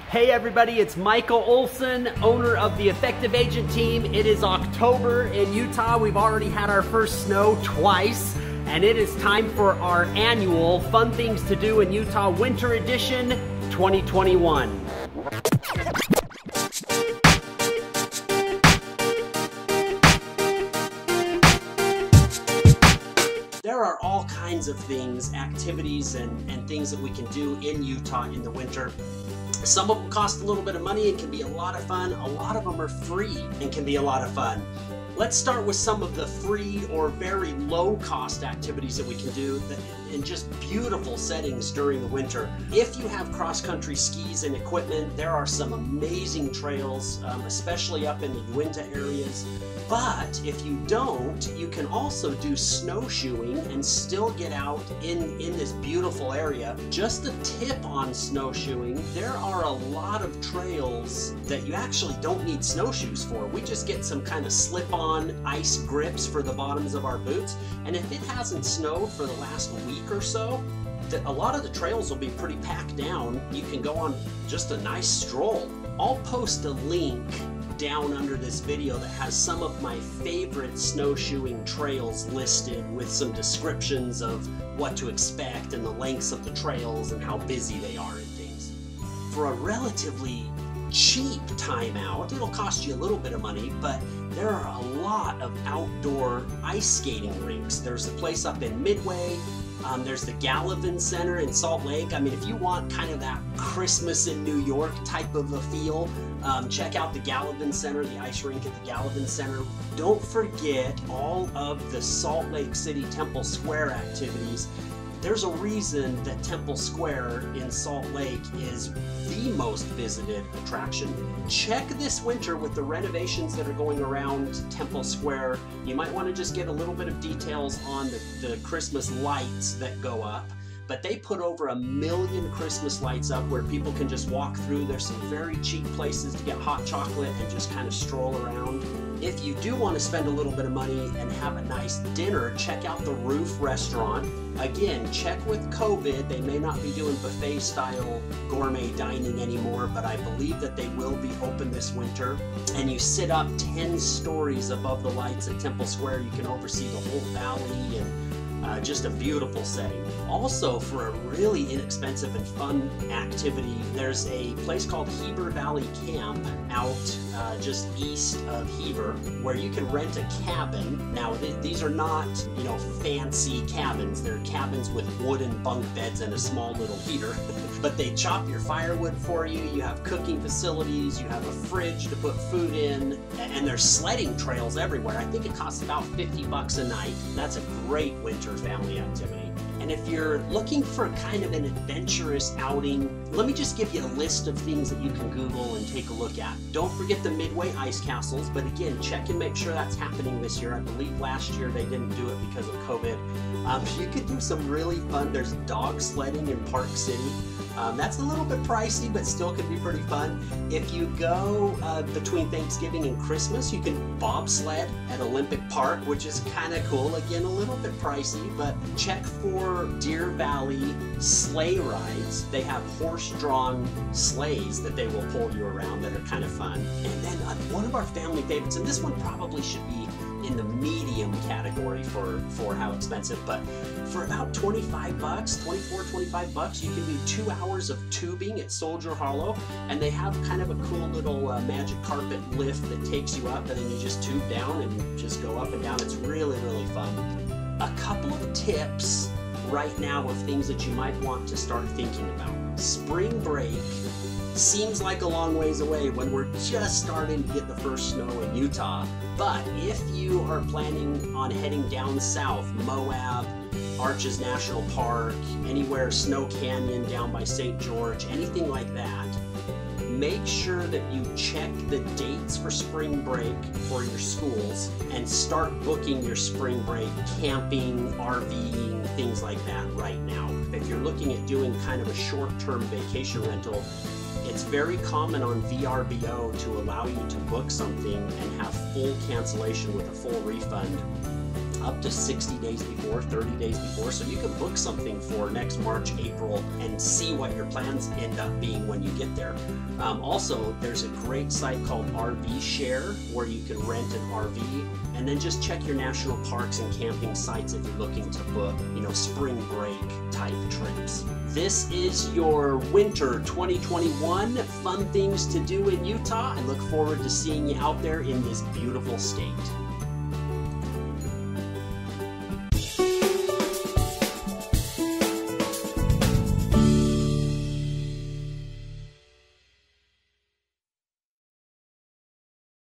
Hey everybody, it's Michael Olson, owner of the Effective Agent team. It is October in Utah. We've already had our first snow twice, and it is time for our annual Fun Things to Do in Utah Winter Edition 2021. There are all kinds of things, activities and things that we can do in Utah in the winter. Some of them cost a little bit of money and can be a lot of fun. A lot of them are free and can be a lot of fun. Let's start with some of the free or very low cost activities that we can do in just beautiful settings during the winter. If you have cross-country skis and equipment, there are some amazing trails, especially up in the Uinta areas. But if you don't, you can also do snowshoeing and still get out in this beautiful area. Just a tip on snowshoeing, there are a lot of trails that you actually don't need snowshoes for. We just get some kind of slip-on ice grips for the bottoms of our boots. And if it hasn't snowed for the last week or so, a lot of the trails will be pretty packed down. You can go on just a nice stroll. I'll post a link down under this video that has some of my favorite snowshoeing trails listed with some descriptions of what to expect and the lengths of the trails and how busy they are and things. For a relatively cheap time out, it'll cost you a little bit of money, but there are a lot of outdoor ice skating rinks. There's a place up in Midway. There's the Gallivan Center in Salt Lake. I mean, if you want kind of that Christmas in New York type of a feel, check out the Gallivan Center, the ice rink at the Gallivan Center. Don't forget all of the Salt Lake City Temple Square activities. There's a reason that Temple Square in Salt Lake is the most visited attraction. Check this winter with the renovations that are going around Temple Square. You might want to just get a little bit of details on the Christmas lights that go up. But they put over 1 million Christmas lights up where people can just walk through. There's some very cheap places to get hot chocolate and just kind of stroll around. If you do want to spend a little bit of money and have a nice dinner, check out the Roof Restaurant. Again, check with COVID. They may not be doing buffet style gourmet dining anymore, but I believe that they will be open this winter. And you sit up 10 stories above the lights at Temple Square. You can oversee the whole valley and just a beautiful setting. Also, for a really inexpensive and fun activity, there's a place called Heber Valley Camp out just east of Heber, where you can rent a cabin. Now, these are not, fancy cabins. They're cabins with wooden bunk beds and a small little heater. But they chop your firewood for you. You have cooking facilities. You have a fridge to put food in, and there's sledding trails everywhere. I think it costs about $50 a night. That's a great winter family activity. And if you're looking for kind of an adventurous outing, let me just give you a list of things that you can Google and take a look at. Don't forget the Midway Ice Castles, but again, check and make sure that's happening this year. I believe last year they didn't do it because of COVID. You could do some really fun, there's dog sledding in Park City. That's a little bit pricey, but still can be pretty fun. If you go between Thanksgiving and Christmas, you can bobsled at Olympic Park, which is kind of cool. Again, a little bit pricey, but check for Deer Valley sleigh rides. They have horse-drawn sleighs that they will pull you around that are kind of fun. And then one of our family favorites, and this one probably should be in the medium category for how expensive, but for about 25 bucks, 24, 25 bucks, you can do 2 hours of tubing at Soldier Hollow, and they have kind of a cool little magic carpet lift that takes you up, and then you just tube down and just go up and down. It's really, really fun. A couple of tips right now of things that you might want to start thinking about. Spring break seems like a long ways away when we're just starting to get the first snow in Utah. But if you are planning on heading down south, Moab, Arches National Park, anywhere, Snow Canyon down by St. George, anything like that, make sure that you check the dates for spring break for your schools and start booking your spring break camping, RVing, things like that right now. If you're looking at doing kind of a short-term vacation rental, it's very common on VRBO to allow you to book something and have full cancellation with a full refund. up to 60 days before, 30 days before, so you can book something for next March, April, and see what your plans end up being when you get there. Also, there's a great site called RV Share where you can rent an RV, and then just check your national parks and camping sites if you're looking to book, you know, spring break type trips. This is your winter 2021 fun things to do in Utah. I look forward to seeing you out there in this beautiful state.